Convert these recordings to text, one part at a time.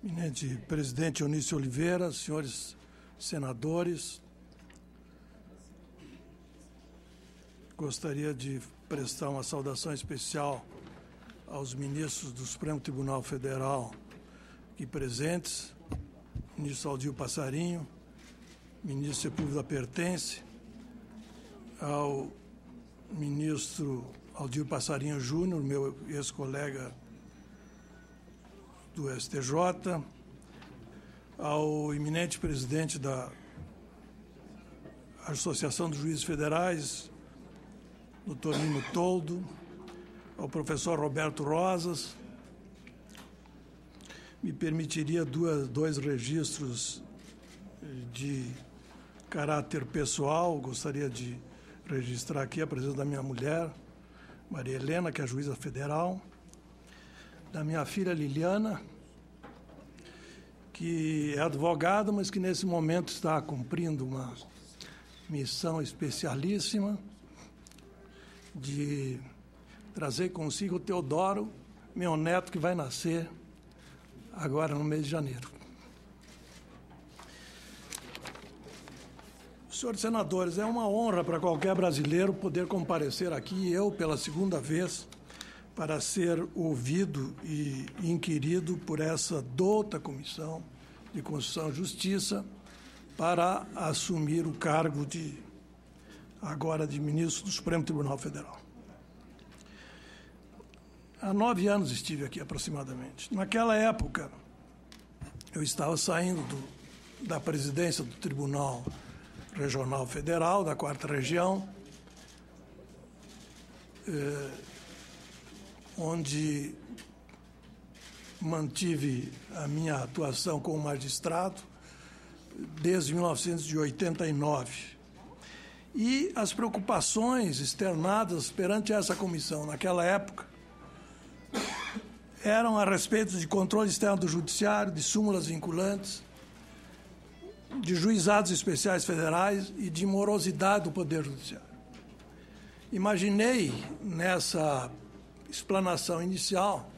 Eminente presidente Eunício Oliveira, senhores senadores, gostaria de prestar uma saudação especial aos ministros do Supremo Tribunal Federal aqui presentes, ministro Aldir Passarinho, ministro Sepúlveda Pertence, ao ministro Aldir Passarinho Júnior, meu ex-colega do STJ, ao eminente presidente da Associação dos Juízes Federais, doutor Nino Toldo, ao professor Roberto Rosas. Me permitiria dois registros de caráter pessoal. Gostaria de registrar aqui a presença da minha mulher, Maria Helena, que é juíza federal, da minha filha Liliana, que é advogada, mas que nesse momento está cumprindo uma missão especialíssima de trazer consigo o Teodoro, meu neto, que vai nascer agora no mês de janeiro. Senhores senadores, é uma honra para qualquer brasileiro poder comparecer aqui, eu pela segunda vez, para ser ouvido e inquirido por essa douta Comissão de Constituição e Justiça para assumir o cargo agora de ministro do Supremo Tribunal Federal. Há 9 anos estive aqui aproximadamente. Naquela época, eu estava saindo da presidência do Tribunal Regional Federal, da 4ª Região, onde mantive a minha atuação como magistrado desde 1989. E as preocupações externadas perante essa comissão naquela época eram a respeito de controle externo do judiciário, de súmulas vinculantes, de juizados especiais federais e de morosidade do Poder Judiciário. Imaginei, nessa explanação inicial,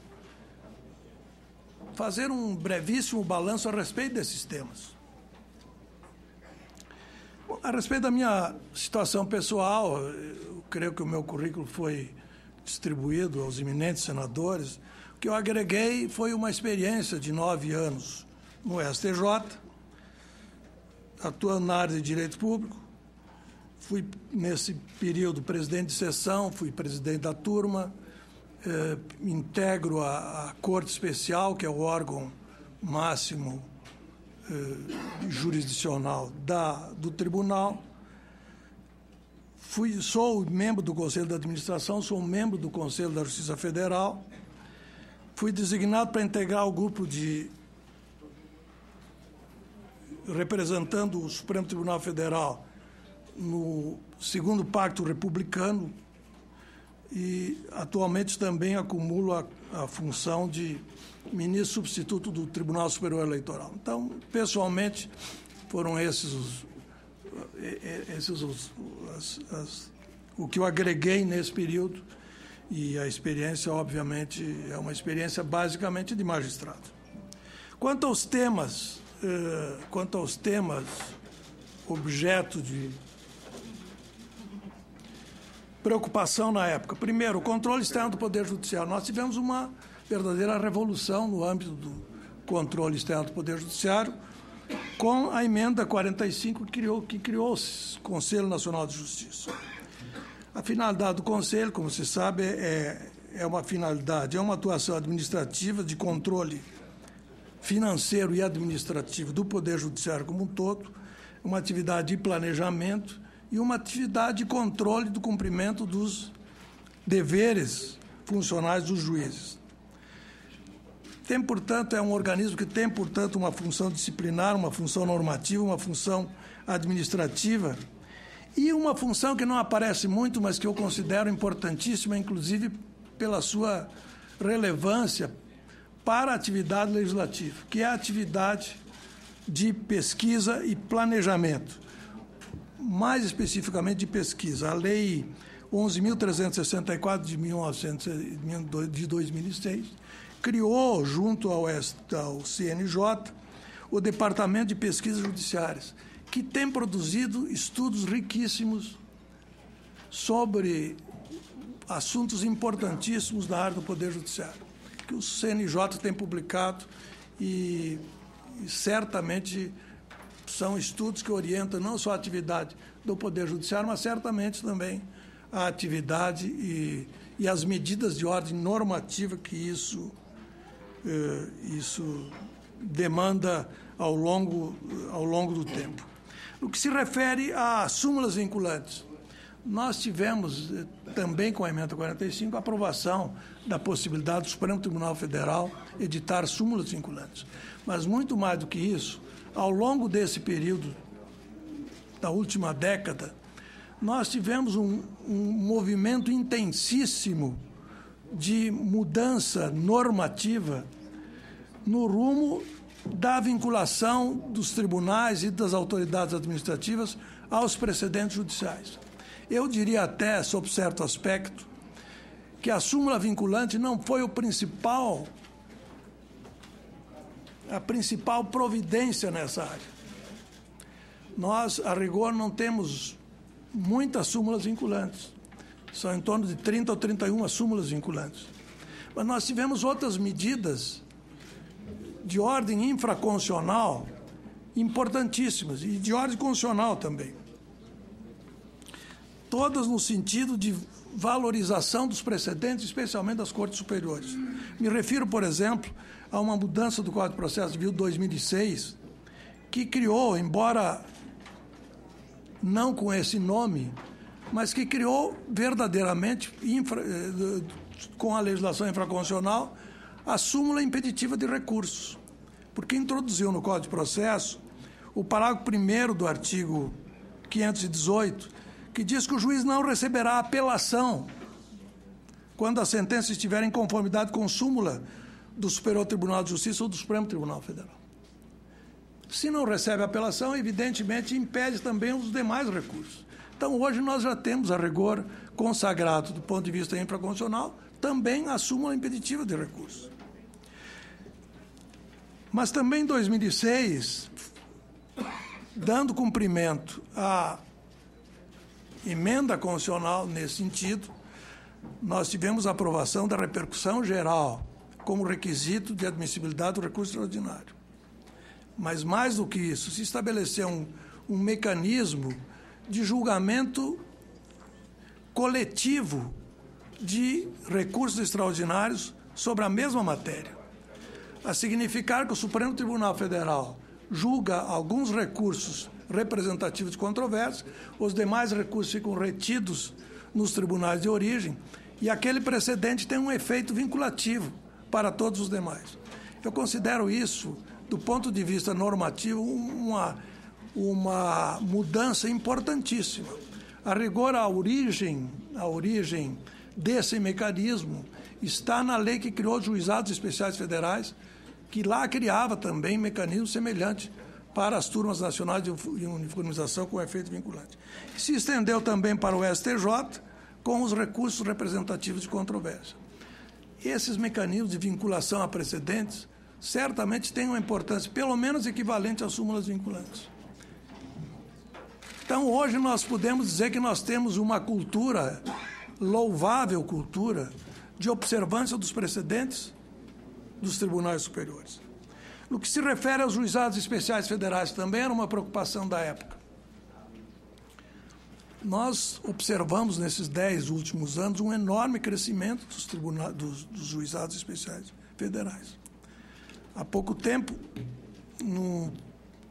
fazer um brevíssimo balanço a respeito desses temas. Bom, a respeito da minha situação pessoal, eu creio que o meu currículo foi distribuído aos eminentes senadores. O que eu agreguei foi uma experiência de 9 anos no STJ, atuando na área de direito público. Fui, nesse período, presidente de sessão, fui presidente da turma, integro a Corte Especial, que é o órgão máximo jurisdicional do tribunal. Sou membro do Conselho da Administração, sou membro do Conselho da Justiça Federal. Fui designado para integrar o grupo representando o Supremo Tribunal Federal no 2º Pacto Republicano e atualmente também acumulo a função de ministro substituto do Tribunal Superior Eleitoral. Então, pessoalmente, foram o que eu agreguei nesse período, e a experiência, obviamente, é uma experiência basicamente de magistrado. Quanto aos temas objeto de preocupação na época. Primeiro, o controle externo do Poder Judiciário. Nós tivemos uma verdadeira revolução no âmbito do controle externo do Poder Judiciário, com a emenda 45 que criou o Conselho Nacional de Justiça. A finalidade do Conselho, como se sabe, é uma atuação administrativa de controle financeiro e administrativo do Poder Judiciário como um todo, uma atividade de planejamento e uma atividade de controle do cumprimento dos deveres funcionais dos juízes. É um organismo que tem, portanto, uma função disciplinar, uma função normativa, uma função administrativa e uma função que não aparece muito, mas que eu considero importantíssima, inclusive pela sua relevância para a atividade legislativa, que é a atividade de pesquisa e planejamento, mais especificamente de pesquisa. A Lei 11.364 de 2006 criou, junto ao CNJ, o Departamento de Pesquisas Judiciárias, que tem produzido estudos riquíssimos sobre assuntos importantíssimos da área do Poder Judiciário, que o CNJ tem publicado e certamente são estudos que orientam não só a atividade do Poder Judiciário, mas certamente também a atividade e as medidas de ordem normativa que isso demanda ao longo do tempo. No que se refere a súmulas vinculantes, nós tivemos também com a emenda 45 a aprovação da possibilidade do Supremo Tribunal Federal editar súmulas vinculantes. Mas muito mais do que isso, ao longo desse período da última década, nós tivemos um movimento intensíssimo de mudança normativa no rumo da vinculação dos tribunais e das autoridades administrativas aos precedentes judiciais. Eu diria até, sob certo aspecto, que a súmula vinculante não foi a principal providência nessa área. Nós, a rigor, não temos muitas súmulas vinculantes. São em torno de 30 ou 31 súmulas vinculantes. Mas nós tivemos outras medidas de ordem infraconstitucional importantíssimas e de ordem constitucional também. Todas no sentido de valorização dos precedentes, especialmente das Cortes Superiores. Me refiro, por exemplo, a uma mudança do Código de Processo Civil 2006, que criou, embora não com esse nome, mas que criou verdadeiramente, com a legislação infraconstitucional, a súmula impeditiva de recursos, porque introduziu no Código de Processo o parágrafo 1º do artigo 518, que diz que o juiz não receberá apelação quando a sentença estiver em conformidade com súmula do Superior Tribunal de Justiça ou do Supremo Tribunal Federal. Se não recebe apelação, evidentemente impede também os demais recursos. Então, hoje nós já temos, a rigor, consagrado, do ponto de vista infraconstitucional, também a súmula impeditiva de recursos. Mas também em 2006, dando cumprimento à emenda constitucional nesse sentido, nós tivemos a aprovação da repercussão geral como requisito de admissibilidade do recurso extraordinário. Mas, mais do que isso, se estabeleceu um mecanismo de julgamento coletivo de recursos extraordinários sobre a mesma matéria, a significar que o Supremo Tribunal Federal julga alguns recursos representativos de controvérsia, os demais recursos ficam retidos nos tribunais de origem e aquele precedente tem um efeito vinculativo para todos os demais. Eu considero isso, do ponto de vista normativo, uma mudança importantíssima. A rigor, a origem desse mecanismo está na lei que criou os juizados especiais federais, que lá criava também mecanismo semelhante para as turmas nacionais de uniformização com efeito vinculante. Se estendeu também para o STJ com os recursos representativos de controvérsia. Esses mecanismos de vinculação a precedentes certamente têm uma importância, pelo menos equivalente às súmulas vinculantes. Então, hoje nós podemos dizer que nós temos uma cultura, louvável cultura, de observância dos precedentes dos tribunais superiores. No que se refere aos juizados especiais federais, também era uma preocupação da época. Nós observamos nesses 10 últimos anos um enorme crescimento dos juizados especiais federais. Há pouco tempo,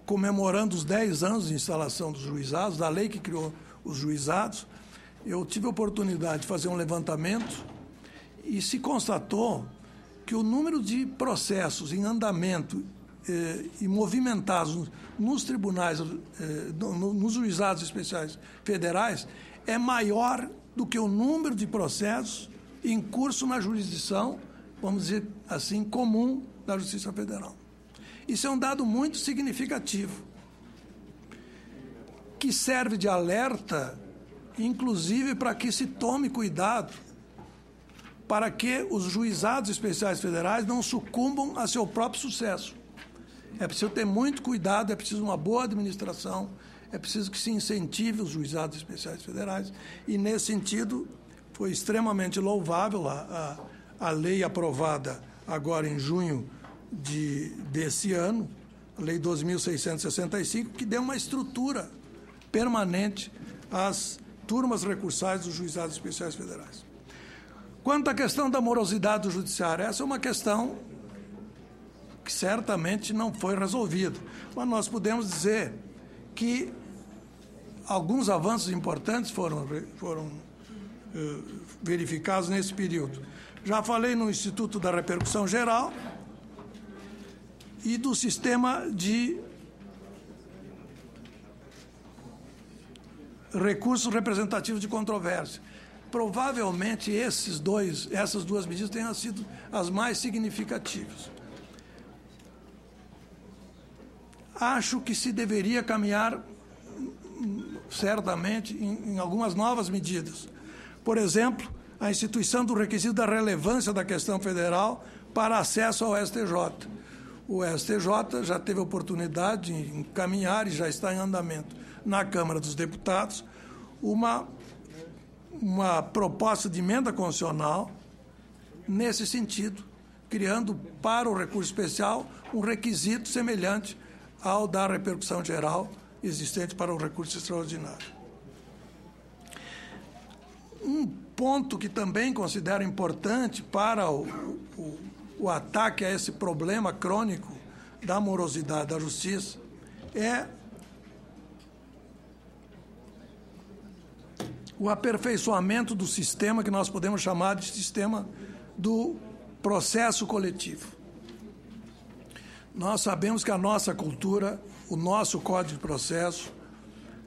comemorando os 10 anos de instalação dos juizados, da lei que criou os juizados, eu tive a oportunidade de fazer um levantamento e se constatou que o número de processos em andamento e movimentados nos tribunais, nos juizados especiais federais, é maior do que o número de processos em curso na jurisdição, vamos dizer assim, comum da Justiça Federal. Isso é um dado muito significativo, que serve de alerta, inclusive para que se tome cuidado para que os juizados especiais federais não sucumbam a seu próprio sucesso. É preciso ter muito cuidado, é preciso uma boa administração, é preciso que se incentive os juizados especiais federais, e, nesse sentido, foi extremamente louvável a lei aprovada agora em junho desse ano, a Lei 2.665, que deu uma estrutura permanente às turmas recursais dos juizados especiais federais. Quanto à questão da morosidade do judiciário, essa é uma questão que certamente não foi resolvida, mas nós podemos dizer que alguns avanços importantes foram verificados nesse período. Já falei no Instituto da Repercussão Geral e do sistema de recursos representativos de controvérsia. Provavelmente essas duas medidas tenham sido as mais significativas. Acho que se deveria caminhar, certamente, em algumas novas medidas. Por exemplo, a instituição do requisito da relevância da questão federal para acesso ao STJ. O STJ já teve a oportunidade de encaminhar e já está em andamento na Câmara dos Deputados uma proposta de emenda constitucional nesse sentido, criando para o recurso especial um requisito semelhante ao da repercussão geral existente para o recurso extraordinário. Um ponto que também considero importante para o ataque a esse problema crônico da morosidade da justiça é o aperfeiçoamento do sistema que nós podemos chamar de sistema do processo coletivo. Nós sabemos que a nossa cultura, o nosso Código de Processo,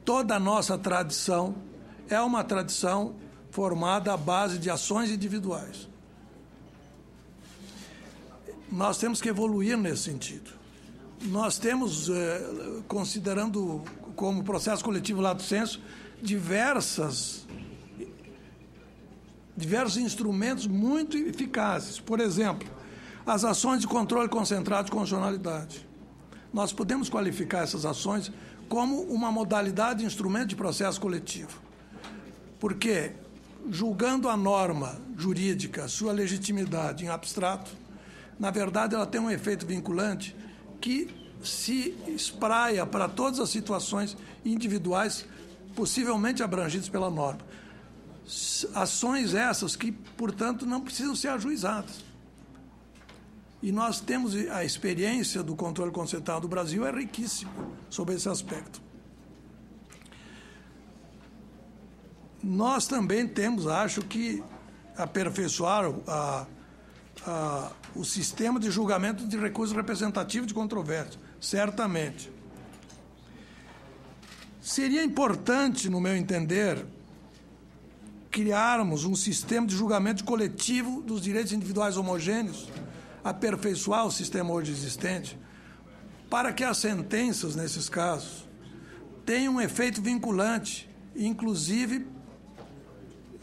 toda a nossa tradição é uma tradição formada à base de ações individuais. Nós temos que evoluir nesse sentido. Nós temos, considerando como processo coletivo lato sensu, diversos instrumentos muito eficazes. Por exemplo, as ações de controle concentrado de constitucionalidade. Nós podemos qualificar essas ações como uma modalidade de instrumento de processo coletivo. Porque, julgando a norma jurídica, sua legitimidade em abstrato, na verdade ela tem um efeito vinculante que se espraia para todas as situações individuais possivelmente abrangidas pela norma. Ações essas que, portanto, não precisam ser ajuizadas. E nós temos a experiência do controle concentrado do Brasil, é riquíssima sobre esse aspecto. Nós também temos, acho que, aperfeiçoar o sistema de julgamento de recurso representativo de controvérsia, certamente. Seria importante, no meu entender, criarmos um sistema de julgamento coletivo dos direitos individuais homogêneos, aperfeiçoar o sistema hoje existente, para que as sentenças, nesses casos, tenham um efeito vinculante, inclusive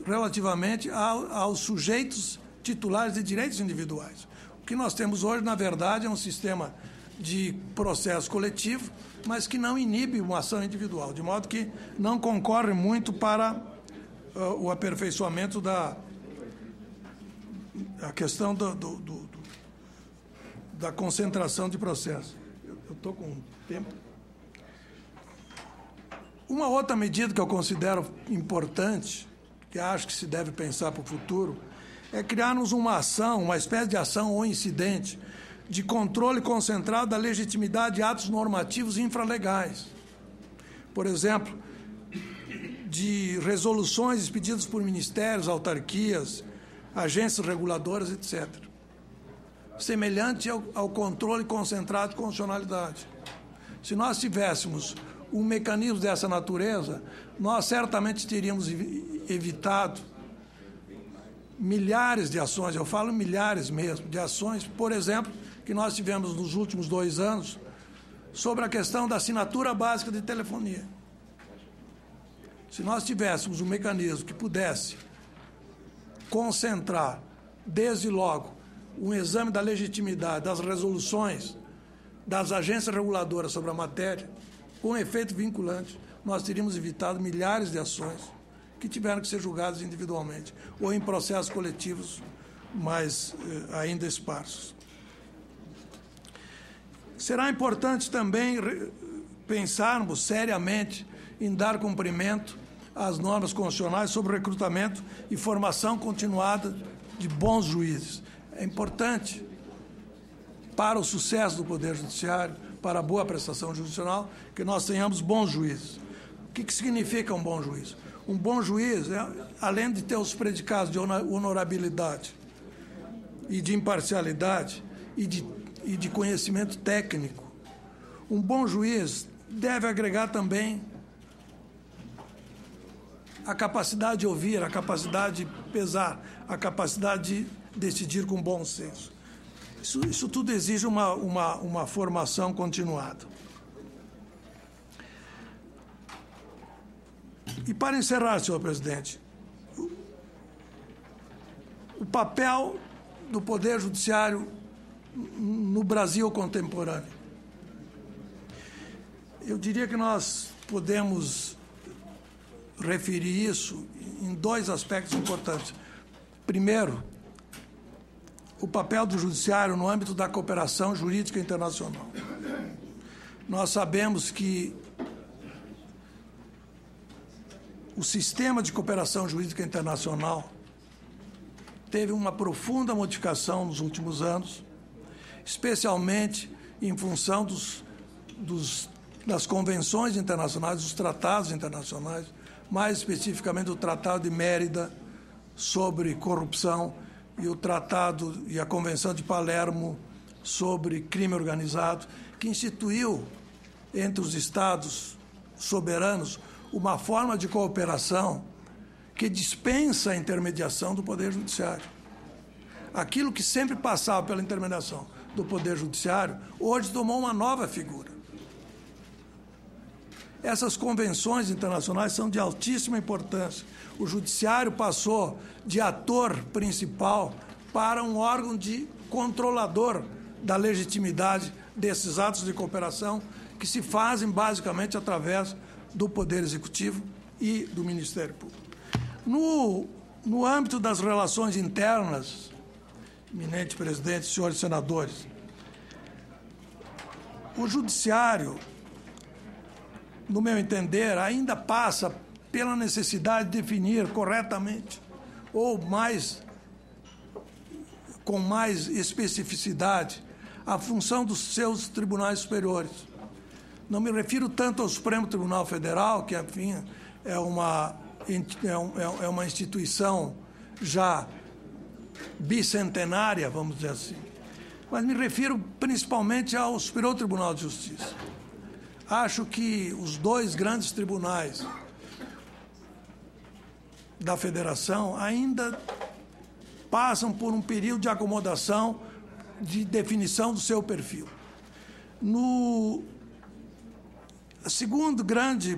relativamente aos sujeitos titulares de direitos individuais. O que nós temos hoje, na verdade, é um sistema de processo coletivo, mas que não inibe uma ação individual, de modo que não concorre muito para o aperfeiçoamento da questão da concentração de processo. Eu estou com tempo. Uma outra medida que eu considero importante, que acho que se deve pensar para o futuro, é criarmos uma ação, uma espécie de ação ou incidente de controle concentrado da legitimidade de atos normativos infralegais. Por exemplo, de resoluções expedidas por ministérios, autarquias, agências reguladoras, etc. Semelhante ao controle concentrado de constitucionalidade. Se nós tivéssemos um mecanismo dessa natureza, nós certamente teríamos evitado milhares de ações, eu falo milhares mesmo, de ações, por exemplo, que nós tivemos nos últimos 2 anos, sobre a questão da assinatura básica de telefonia. Se nós tivéssemos um mecanismo que pudesse concentrar desde logo, um exame da legitimidade das resoluções das agências reguladoras sobre a matéria, com efeito vinculante, nós teríamos evitado milhares de ações que tiveram que ser julgadas individualmente ou em processos coletivos mais ainda esparsos. Será importante também pensarmos seriamente em dar cumprimento às normas constitucionais sobre recrutamento e formação continuada de bons juízes. É importante para o sucesso do Poder Judiciário, para a boa prestação jurisdicional, que nós tenhamos bons juízes. O que significa um bom juiz? Um bom juiz, além de ter os predicados de honorabilidade e de imparcialidade e de conhecimento técnico, um bom juiz deve agregar também a capacidade de ouvir, a capacidade de pesar, a capacidade de decidir com bom senso. Isso tudo exige uma formação continuada. E para encerrar, senhor presidente, o papel do Poder Judiciário no Brasil contemporâneo. Eu diria que nós podemos referir isso em dois aspectos importantes. Primeiro, o papel do Judiciário no âmbito da cooperação jurídica internacional. Nós sabemos que o sistema de cooperação jurídica internacional teve uma profunda modificação nos últimos anos, especialmente em função das convenções internacionais, dos tratados internacionais, mais especificamente o Tratado de Mérida sobre corrupção e o Tratado e a Convenção de Palermo sobre crime organizado, que instituiu entre os Estados soberanos uma forma de cooperação que dispensa a intermediação do Poder Judiciário. Aquilo que sempre passava pela intermediação do Poder Judiciário, hoje tomou uma nova figura. Essas convenções internacionais são de altíssima importância. O Judiciário passou de ator principal para um órgão de controlador da legitimidade desses atos de cooperação que se fazem basicamente através do Poder Executivo e do Ministério Público. No âmbito das relações internas, eminente presidente, senhores senadores, o Judiciário, no meu entender, ainda passa pela necessidade de definir corretamente ou com mais especificidade a função dos seus tribunais superiores. Não me refiro tanto ao Supremo Tribunal Federal, que, enfim, é uma instituição já bicentenária, vamos dizer assim, mas me refiro principalmente ao Superior Tribunal de Justiça. Acho que os dois grandes tribunais da Federação ainda passam por um período de acomodação, de definição do seu perfil. A segunda grande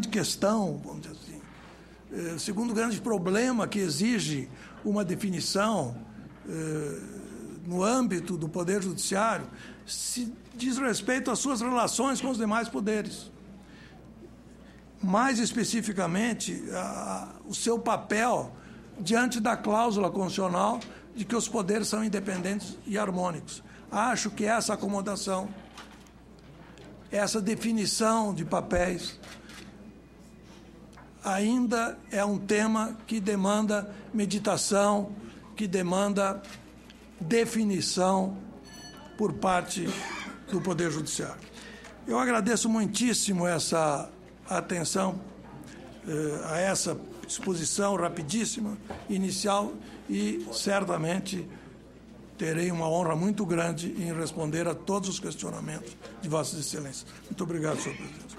questão, vamos dizer assim, o segundo grande problema que exige uma definição no âmbito do Poder Judiciário se diz respeito às suas relações com os demais poderes. Mais especificamente, o seu papel diante da cláusula constitucional de que os poderes são independentes e harmônicos. Acho que essa acomodação, essa definição de papéis, ainda é um tema que demanda meditação, que demanda definição por parte do Poder Judiciário. Eu agradeço muitíssimo essa atenção a essa exposição rapidíssima, inicial, e certamente terei uma honra muito grande em responder a todos os questionamentos de Vossas Excelências. Muito obrigado, senhor presidente.